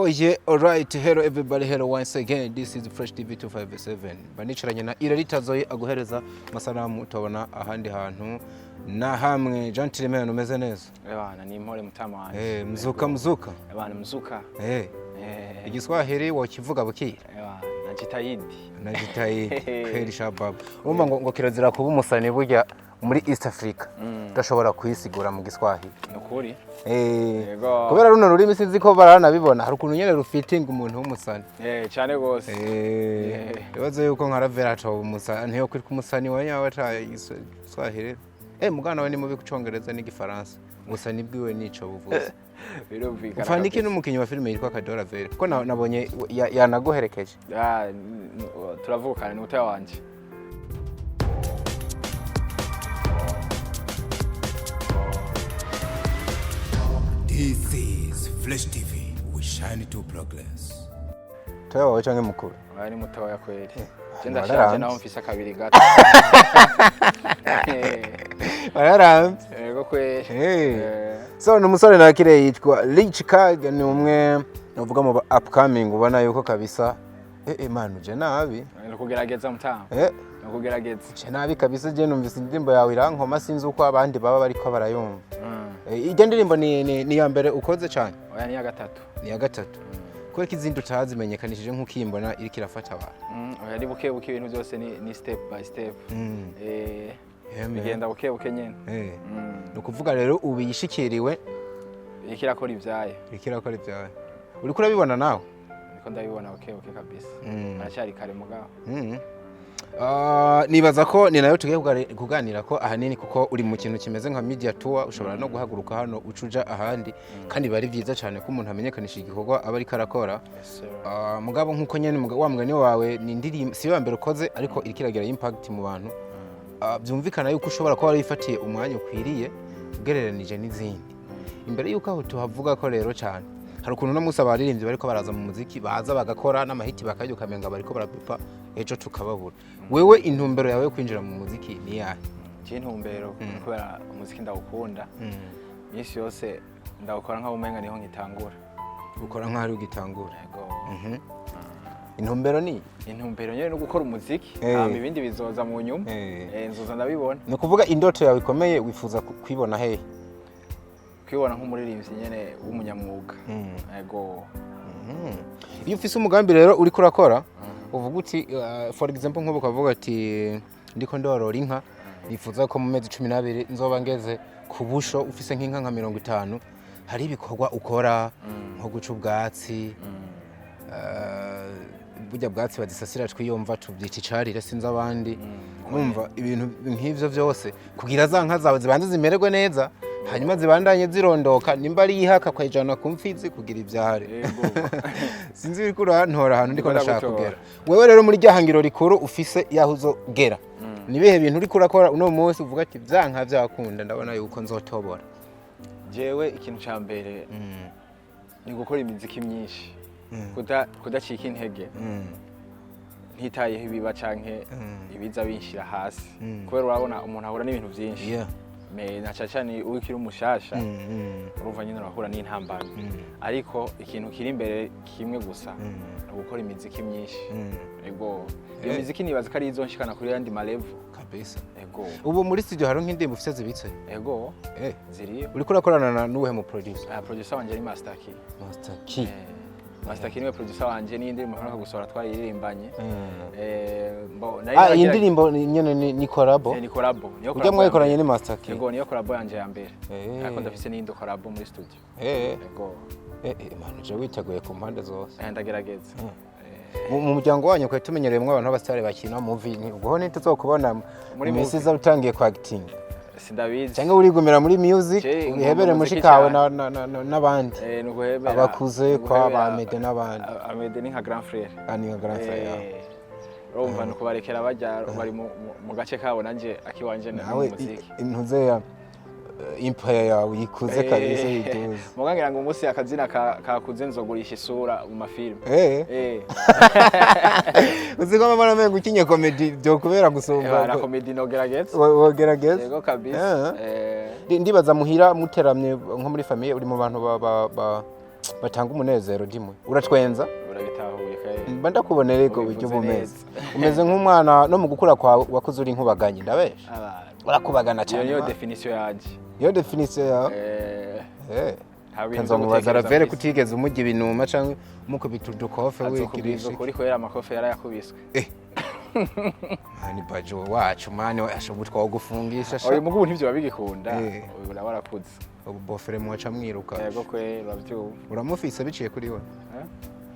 yeah, alright. Hello everybody, hello once again. This is Fresh TV 257. Banicaranye na Irarita Zoe aguhereza masalamu tubona ahandi hantu na hamwe. Gentleman umeze neza? Ebana ni impore mutama wanje. Mzuka. Ebana mzuka. Igiswahili wakivuga bukira? Ebana najitahidi. Najitahidi. Kweli shabab. Urumva ngo kirazira kuba umusani burya muri East Africa. Udashobora kwisigura mu Giswahili. Nukuri? Kubera runo rurimi sinzi ko baranabibona hari ukuntu nyene rufitinga umuntu w'umusani. Cyane gose. Yabaze yuko nkaravera aca umusani ntiyo kwitwa umusani wanyawe aca Giswahili. Mugana we ni mubi kucongereza n'igifaransa. Umusani bwiwe nico buvuze. Birumvikana. Ufandike n'umukinyi wa filime yitwa Kadora Vere. Kuko nabonye yanaguherekeje. Turavukana ni utaye wanje. This is Fresh TV. We shine to progress. Toya wawe canke mukuru? Ari mutoya kweli. Genda shaje naho mfisa kabiri gato. Bararamvye. Yego kweli. So n'umusore nakire yitwa Rich Card ni umwe uvuga mu upcoming ubona yuko kabisa man uje nabi. Nukugerageza mutama. Nukugerageza. Je nabi kabisa je numvise indirimbo yawe irankoma sinzi uko abandi baba bariko barayumva. Ijya ndirimbo ni ya mbere ukoze cyane? Oya ni ya gatatu. Ni ya gatatu. Ko ikizindi utazimenyekanishije nk'ukimbona iri kirafata abantu. Oya ari buke buke ibintu byose ni step by step. Bigenda buke buke nyene. Nukuvuga rero ubiyishikiriwe ikirakora ivyaye. Ikirakora ivyaye. Uri kurabibona nawe? Niko ndabibona buke buke kabisa. Aracyari kare mugabo. Nibaza ko ni nayo tugiye kuganira ko ahanini kuko uri mu kintu kimeze nka media tour ushobora no guhaguruka hano ucuja ahandi kandi bari vyiza cyane ko umuntu amenyekanisha igikorwa aba ari karakora. Mugabo nkuko nyene wa mugani wawe ni indirimbo si yo mbere ukoze ariko irikiragira impact mu bantu. Byumvikana yuko ushobora kuba warifatiye umwanya ukwiriye ugereranije n'izindi. Imbere yuko aho tuhavuga ko rero cyane hari ukuntu no musa baririmbye bariko baraza mu muziki baza bagakora n'amahiti bakajya ukamenga bariko barapipa ejo tukababura. Wewe intumbero yawe yo kwinjira mu muziki ni yahe? Intumbero kubera umuziki ndawukunda. Yesi yose ndawukora nka umenga niho ngitangura. Ukora nka ari ugitangura. Yego. Intumbero ni? Intumbero nyene no gukora umuziki, ibindi bizoza mu nyuma. Nzoza ndabibona. No kuvuga indoto yawe ikomeye wifuza kwibona hehe? Kwibona nk'umuririmbyi nyene w'umunyamwuga. Yego. Iyo ufise umugambi rero uri kurakora uvuga uti for example nk'ubu kavuga ati ndiko ndorora inka nifuza ko mu mezi 12 nzoba ngeze ku busho ufise nk'inka nka 50 hari ibikorwa ukora nko guca ubwatsi burya bwatsi badisasira twiyumva tubyita icarire sinzi abandi numva ibintu nk'ivyo byose kugira za nka zawe zibanze zimererwe neza hanyuma zibandanye zirondoka nimba ari ihaka kwajana kumfizi kugira ivyare. Sinzi biri kurantora ahantu ndiko ndashaka kugera. Wewe rero muri ryahangiro rikuru ufise yaho uzogera. Nibihe bintu uri kurakora uno munsi uvuga ati byanka byakunda ndabona yuko nzotobora. Jewe ikintu ca mbere ni gukora imiziki myinshi. Kudacika intege. Ntitayeho ibiba canke ibiza binshira hasi. Kubera urabona umuntu ahura n'ibintu byinshi. Nachachani ukiri umushasha urumva nyine urahura n'intambara ariko ikintu kiri imbere kimwe gusa gukora imiziki myinshi. Yego iyo miziki nibaza ko ari izonshikana kuri yandi malevel kabisa. Yego ubu muri studio hari nk'indimbo ufite zibitse? Yego ziri. Uri kurakorana n'uwe mu producer? Producer wanje ari Master Key. Master Key. Master Key niwe producer wanje n'indirimbo nkora gusohora twaririmbanye. Indirimbo nyene ni collabo? Ni collabo. Ujya mwekoranye ni Master Key? Yego niyo collabo yanje ya mbere. Ariko ndafise n'indo collabo muri studio. Yego. Man je witeguye ku mpande zose. Ndagerageza. Mu muryango wanyu kwa tumenyereyemo abantu b'abastare bakina movie ubwo ntituzokubona muri misi za utangiye kwa acting. Sindabizi. Cyangwa urigumira muri music uhebere mushikawe n'abandi. Nuguhebera. Abakuze kwa bamede n'abandi. Amede ni nka grand frère. Ni nka grand frère. Urumva nuko barekera bajya bari mu gace kabo nanje akiwanje na muziki. Intuze ya empire yawe ikuze kabisa yiduze. Mugangira ngo umunsi akazina kakuze nzogurisha isura mu mafilm. Uziko mama mengo ukinye comedy byo kubera gusumba. Na comedy no gerageza. Wogerageza. Yego kabisa. Ndibaza muhira muteramye nko muri famille uri mu bantu batanga umunezero dimwe uratwenza urabitahuye kaye mba ndakubonera ego buryo bumeze umeze nk'umwana no mu gukura kwawe wakuze uri nkubaganye ndabesha urakubagana cyane iyo definition yaje iyo definition yawe kanzomubaza ravere kutigeze umujya ibinuma canke mukubita udukofe wikirisha kuri ko yera amakofe yarayakubiswe mani bajo wacu mani ashobora twa gufungisha oyo mugubu ntivyo babigikunda uyu barakuze ubofere mwaca mwiruka yego kwe uravyuba uramufise biciye kuri we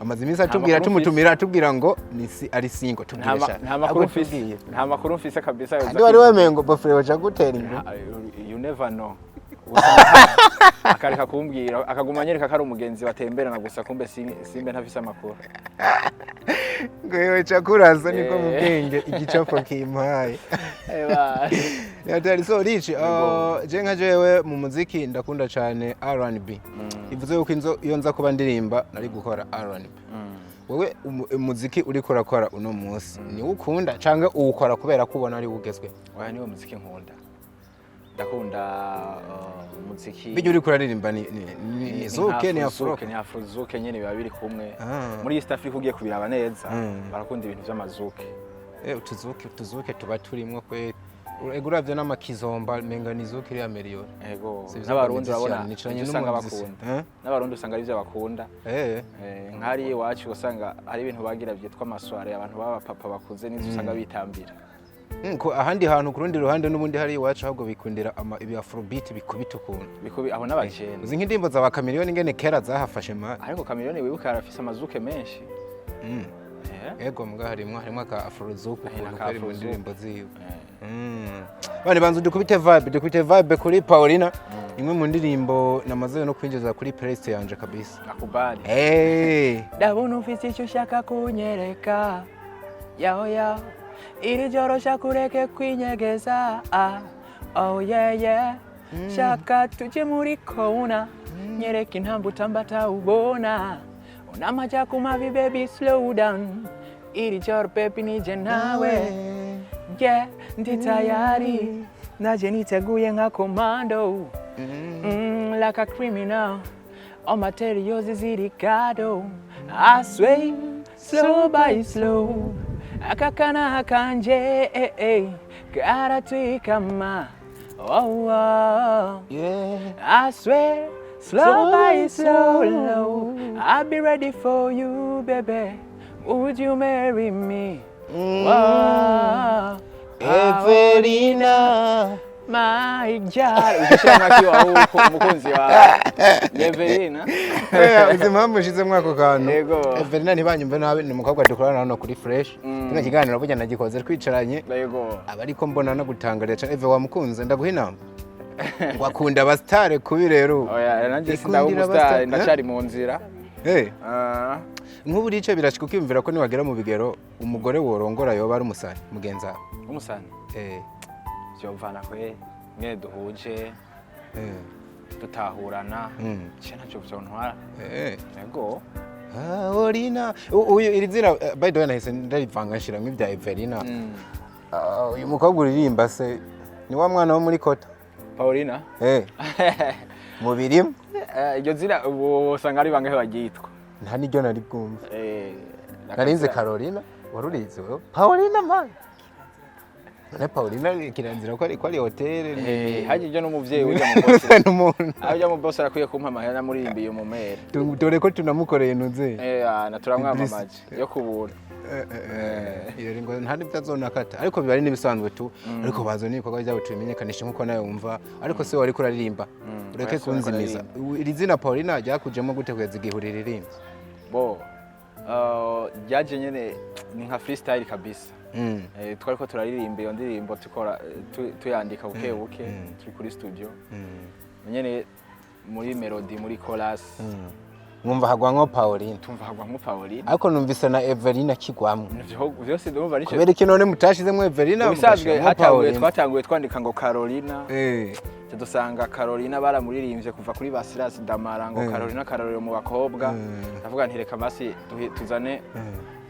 amaze iminsi atubwira ngo ni ari singo tubwiresha nta makuru mfise kabisa yo wari wemengo bofere waca gutera ingo you never know akareka kumbwira akaguma nyereka ko ari umugenzi batemberana gusa kumbe simbe ntafise amakuru ngwewe cakuraza niko mu bwenge igicapo kimpaye yatari so rich je nka jewe mu muziki ndakunda cyane R&B ivuze yuko iyo nza kuba ndirimba nari gukora R&B wowe umuziki uri kurakora uno munsi ni ukunda canke uwukora kubera kubona ari ugezwe oya niwo muziki nkunda ndakunda umuziki bijye uri kuraririmba ni zuke ni afrozuke nyene biba biri kumwe muri East Africa ugiye kubiraba neza barakunda ibintu by'amazuke tuzuke tuba turimwo kwe uravye n'amakizomba menga nizuke iri Amerika yego n'abarundi babona usanga bakunda n'abarundi usanga ari byo bakunda nkari iwacu usanga ari ibintu bagira byitwa amasware abantu baba papa bakuze nizo usanga bitambira ko ahandi hantu kurundi ruhande n'ubundi hari iwacu ahubwo bikundira ibi afrobeat bikubita ukuntu aho n'abakene uzi nk'indimbo za Chameleone ngene kera zahafashe ma ariko Chameleone wibuka arafise amazuke menshi yego mbwa harimo aka afrozuke ukuntu kari mu ndimbo ziwe bane banzu dukubite vibe kuri Paulina imwe mu ndirimbo namaze no kwinjiza kuri playlist yanje kabisa nakubali ndabona ufite icyo ushaka kunyereka yaho iri joro shakureke kwinyegeza oh yeah shaka tuje muri kona nyereka intambu tambata ubona unamaja kumavi baby slow down iri joro baby nije nawe ndi tayari naje niteguye nka komando like a criminal all materials is irigado I sway slow by slow akakana hakanje karatwikama I swear slow by slow I'll be ready for you baby would you marry me Evelina my God ukishaka kiwa umukunzi wa Evelina uzimpamvu ushize mwako kantu yego Evelina ntibanyumve nabi ni umukobwa dukorana hano kuri Fresh kino kiganiro burya nagikoze twicaranye yego abariko mbona no gutangarira cyane Eve wamukunze ndaguha inama wakunda abastare kubi rero oya nanjye sindaho umustar ndacari mu nzira nk'ubu rice birashika ukimvira ko niwagera mu bigero umugore worongora yoba ari umusani mugenza umusani vyovana kwe mwe duhuje dutahurana cyane cyo vyontwara yego Paulina uyu iri zina by the way nahise ndarivanga nshiramo ibya Evelina uyu mukobwa uririmba se ni wa mwana wo muri Kota Paulina mu birimo iryo zina usanga ari bangahe bagitwa nta niryo nari bwumva narinze Carolina warurize wewe Paulina man ne Paulina kiranzira ko ari hotel haje je no muvyeyi ujya mu boss n'umuntu ajya mu boss arakwiye kumpa amahera murimbiye mu mere dore ko tunamukoreye ntuze na turamwamamaje yo kubura iyo ngo nta n'ibyazonakata ariko biba ari nibisanzwe tu ariko bazo ni ibikorwa byabo tubimenyekanisha nkuko nawe wumva ariko se wari kuraririmba ureke kunzimiza iri zina Paulina ryakujemo gute kweza igihurira ririmba bo ryaje nyene ni nka freestyle kabisa twariko turaririmba iyo ndirimbo tukora tuyandika buke turi kuri studio nyene muri melody muri chorus mwumva hagwa nko Paulina tumva hagwa nko Paulina ariko numvise na Evelina kigwamwe byose ndumva nico kubera iki none mutashizemo Evelina musanzwe twatanguye twandika ngo Carolina dusanga Carolina baramuririmbye kuva kuri Basilas Damara ngo Carolina mu bakobwa ndavuga nti reka basi tuzane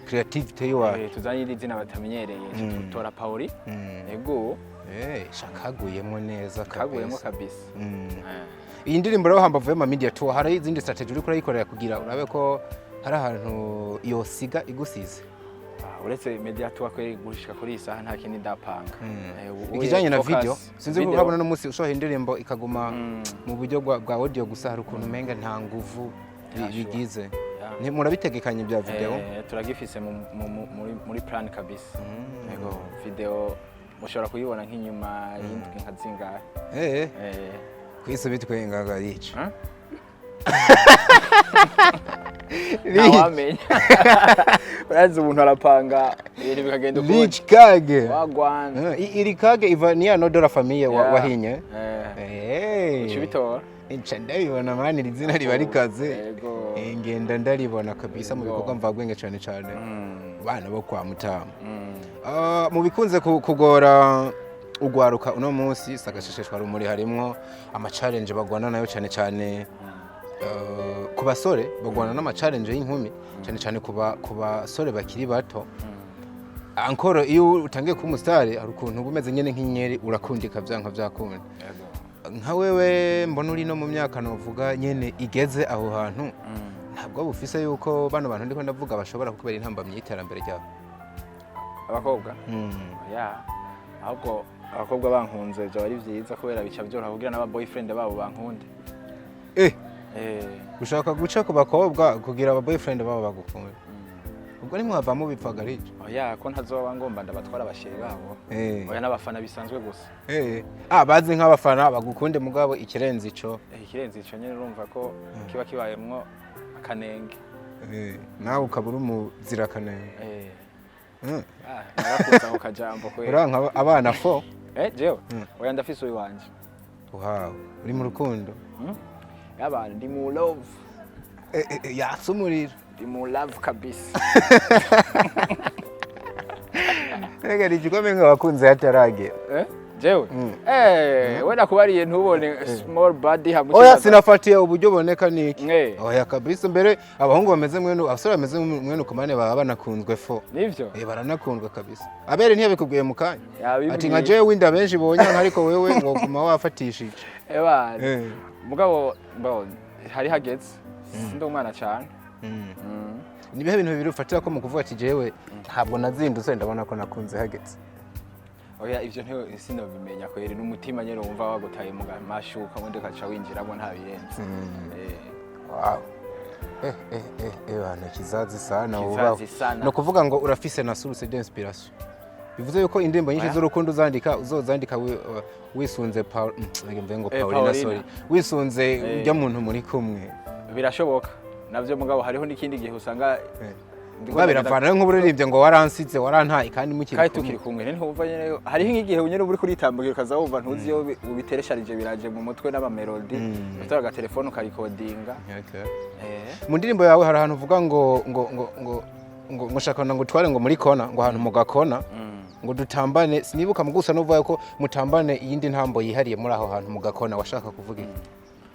creativity yawe tuzanye izina batamenyereye tutora Pauli yego shakaguyemo neza kaguyemo kabisa iyi ndirimbo rero hambavu y'ama media tour hari izindi strategy uri kurayikorera kugira urabe ko hari ahantu yosiga igusize. Uretse media tour kweri gushika kuri isaha nta kindi ndapanga. Ikijanye na video sinzi ko urabona no musi ushoha indirimbo ikaguma mu buryo bwa audio gusa hari ukuntu menga nta nguvu bigize. Murabitegekanye bya video? Turagifise muri plan kabisa. Yego video mushobora kuyibona nk'inyuma y'indwi nka zingahe. Kwise bitwe ngaga yica. Nawamenya. Urazi umuntu arapanga ibintu bikagenda uko. Rich kage. Wagwana. Iri kage iva ni ya nodora famille wahinye. Ucibitora. Incha ndabibona mani izina riba rikaze. Ngenda ndaribona kabisa mu bikorwa mvagwenge cyane cyane. Bana bo kwa Mutama. Mu bikunze kugora ugwaruka uno munsi sagashesheshwa rumuri harimo ama challenge bagwana nayo cyane cyane ku basore bagwana n'ama challenge y'inkumi cyane cyane ku basore bakiri bato. Ankoro iyo utangiye ku mustari hari ukuntu bumeze nyene nk'inyeri urakundika byanka byakunda. Nka wewe mbona uri no mu myaka novuga nyene igeze aho hantu ntabwo bufise yuko bano bantu ndiko ndavuga bashobora kukubera intamba myiterambere ryabo. Abakobwa ahubwo abakobwa bankunze byo ari byiza kubera bica byora kugira n'aba boyfriend babo bankunde. Ushaka guca ku bakobwa kugira aba boyfriend babo bagukunde. Ubwo ni mwavamo bipfaga rije. Ko ntazoba ngomba ndabatwara abasheri babo. N'abafana bisanzwe gusa. Bazi nk'abafana bagukunde mugabo ikirenze ico. Ikirenze ico nyene urumva ko kiba kibayemwo akanenge. Nawe ukabura umuzira kanenge. Narakuza ako kajambo kweli. Uranka abana fo? Jewe. Oya ndafise uyu wanje. Wow, uri mu rukundo? Yabana ndi mu love. Yasumurira. Ndi mu love kabisa. Ega rigikome nk'abakunze hataragera. Jewe. Wenda kubariye ntubone small body hamwe. Oya sinafatiye uburyo boneka niki. Oya kabisa mbere abahungu bameze mwenu abasore bameze mwenu kumane baba banakunzwe fo. Nivyo? Baranakundwa kabisa. Abere ntiyabikubwiye mu kanya. Ati nka jewe winda benshi bonya ariko wewe ngoguma wafatishije. Mugabo hari hageze. Sindo umwana cyane. Nibihe bintu bibiri ufatira ko mu kuvuga ati jewe ntabwo nazindutse ndabona ko nakunze hageze. Oya ivyo ntiyo sino bimenya kweri n'umutima nyene wumva wagutaye mu mashuka wundi kaca winjiramo nta birenze. Wow. Bana kizazi sana uba. No kuvuga ngo urafise na source d'inspiration. Bivuze yuko indirimbo nyinshi z'urukundo uzandika wisunze Paulina sorry. Wisunze ujya muntu muri kumwe. Birashoboka. Navyo mugabo hariho n'ikindi gihe usanga biravana nk'uburirimbye ngo waransize warantaye kandi mukiri kumwe. Kandi tukiri kumwe ntumva nyene hariho nk'igihe unyene uri kuritambugira ukaza wumva ntuzi yo ubiteresharije biraje mu mutwe n'aba melody ufite aga telefone ukarikodinga. Mu ndirimbo yawe hari ahantu uvuga ngo shakana ngo tware ngo muri kona ngo ahantu mugakona ngo dutambane sinibuka mugusa no vuga ko mutambane iyindi ntambo yihariye muri aho hantu mugakona washaka kuvuga iki.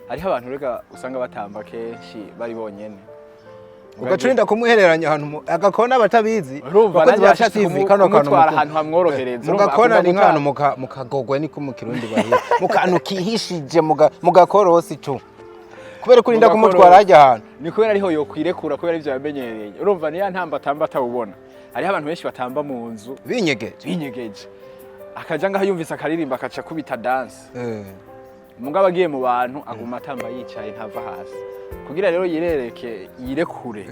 Hariho abantu rega usanga batamba kenshi bari bonyene ugacurinda kumuhereranya ahantu agakona batabizi urumva nashatse kumutwara ahantu hamworohereza mugakona ni nk'ahantu mukagogwe niko mu kirundi bahiye mukantu kihishije mugakorosi tu kubera kurinda kumutwara hajya ahantu ni kubera ariho yo kwirekura kubera ivyo yamenyereye urumva ni ya ntamba atawubona hariho abantu benshi batamba mu nzu binyegeje akaja ngaho yumvise akaririmba akaca kubita dance mugabo agiye mu bantu aguma atamba yicaye ntava hasi kugira rero yirekure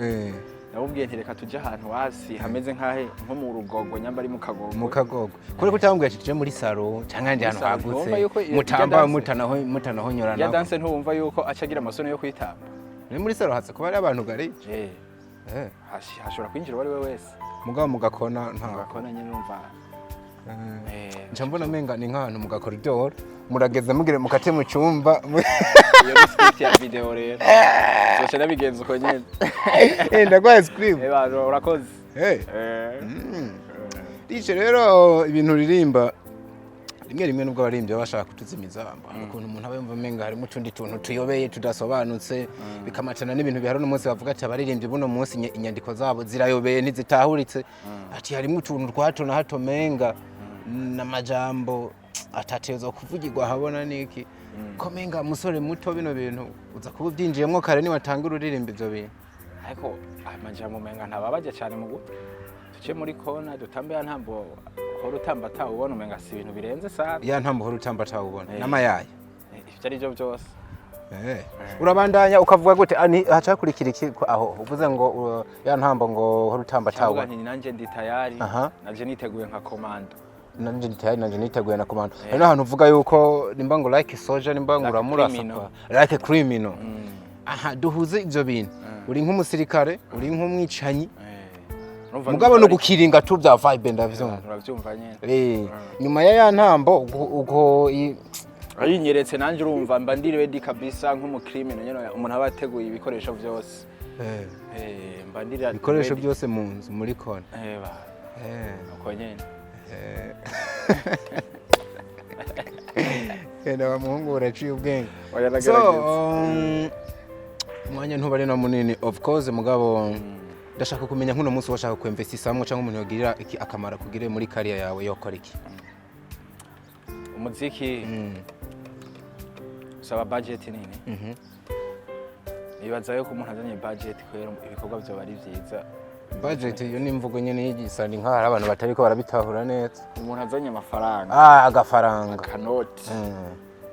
nabubwiye nti reka tujye ahantu hasi hameze nko mu rugogo nyamba ari mu kagogo kuri kutambwiye tuje muri salo cyangwa ndi ahantu hagutse mutamba mutanahonyorana ya dance ntumva yuko acagira amasono yo kwitamba ni muri salo hatse kuba ari abantu gari hashobora kwinjira wari we wese mugabo mugakona mugakona nyine numva njambona menga ni nk'ahantu mu gakoridoro murageze mugire mukate mu cyumba iyo ni script ya video rero socha nabigenza uko nyene ndagwaye script urakoze dice rero ibintu ririmba rimwe nubwo abarimbye bashaka kutuzimiza ukuntu umuntu aba yumva menga harimo utundi tuntu tuyobeye tudasobanutse bikamatana n'ibintu bihari no munsi bavuga ati abaririmbye buno munsi inyandiko zabo zirayobeye ntizitahuritse ati harimo utuntu twato na hato menga n'amajambo atatezo kuvugirwa habona niki komenga musore muto bino bintu uza kuba ubyinjiyemo kare niwatanga ururirimba ivyo bintu ariko amajambo umenga ntababaje cyane mu gutwi tuce muri kona dutambe ya ntambo hora utamba atawubona umenga si ibintu birenze sana ya ntambo hora utamba atawubona n'amayaya ivyo ari byo byose urabandanya ukavuga gute hacakurikira iki aho uvuze ngo ya ntambo ngo hora utamba atawubona nti nanje ndi tayari naje niteguye nka komando nanje ndi tayari nanje niteguye na komando hari n'ahantu uvuga yuko nimba ngo like soldier nimba ngo uramurasa like criminal aha duhuze ivyo bintu uri nk'umusirikare uri nk'umwicanyi mugabo no gukiringa tu bya vibe ndavyumva uravyumva nyene nyuma ya ntambo uko ayinyeretse nanje urumva mba ndi ready kabisa nk'umucriminal nyene umuntu aba ateguye ibikoresho byose mba ndi ibikoresho byose mu nzu muri kona uko nyene enda bamuhungu uraciye ubwenge so umwanya ntubari na munini of course mugabo ndashaka kumenya nk'uno munsi washaka kwinvestisamo cyangwa umuntu yogirira iki akamara kugire muri career yawe yokora iki umuziki usaba budget nini nibaza yuko umuntu azanye budget kwera ibikorwa byo bari byiza budget yo nimvugo nyene yigisani nka hari abantu batariko barabitahura neza umuntu azanye amafaranga agafaranga kanoti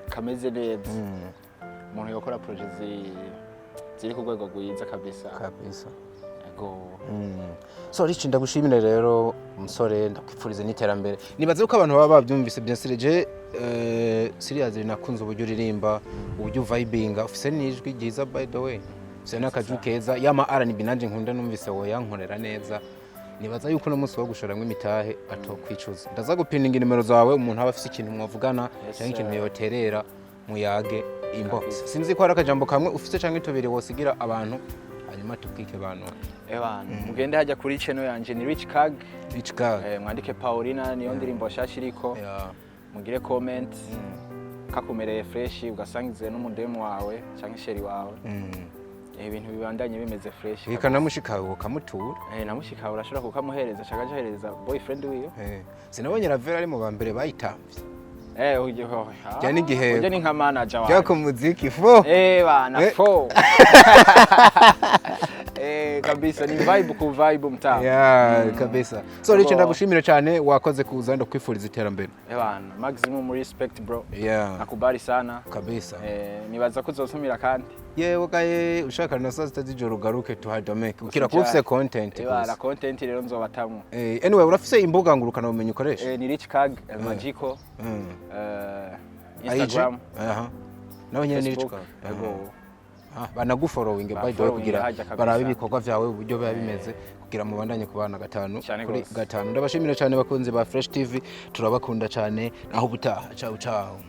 kameze neza umuntu yokora project ziri ku rwego rwiza kabisa so richi ndagushimira rero umusore ndakwifuriza n'iterambere nibaze uko abantu baba babyumvise bien sireje serious nakunze uburyo uririmba uburyo vibinga ufise n'ijwi ryiza by the way ufise n'akaju keza yama R&B nanje nkunda numvise woyankorera neza nibaza yuko no munsi wo gushoramwe imitahe atokwicuza ndaza gupininga nimero zawe umuntu aba afise ikintu mwavugana cyangwa ikintu yoterera muyage inbox sinzi ko ari akajambo kamwe ufise canke tubiri wosigira abantu hanyuma tubwike abantu mugende hajya kuri channel yanje ni Rich Kag mwandike Paulina niyo ndirimbo shasha iriko mugire comment kakumereye fresh ugasangize n'umudemo wawe cyangwa sheri wawe ibintu bibandanye bimeze fresh ikanamushikawe ukamutura namushikawe urashobora kukamuhereza cyangwa ahereza boyfriend wiyo sinabonye Ravera ari mu bambere bayitamvye Jani gihe. Uje ni nka manager wawe. Jako muziki fo. Bana fo. Kabisa ni vibe ku vibe mtaa. Kabisa. So Rich ndagushimira cyane wakoze kuza ndo kwifuriza iterambere. Bana maximum respect bro. Nakubali sana. Kabisa. Nibaza kuzosumira kandi. Yewe gaye ushaka na saa zitazijoro ugaruke tuhadameke. Ukira kufise content. Bana content rero nzobatamwe. Anyway urafise imbuga ngurukana ubumenyi ukoresha? Ni Rich Kag Magico. Instagram. Nawe nyene ni Rich Kag. Banagufollowing by the way kugira barabe ibikorwa vyawe uburyo biba bimeze kugira mubandanye kubana gatanu kuri gatanu ndabashimira cyane bakunze ba Fresh TV turabakunda cyane aho butaha ciao ciao.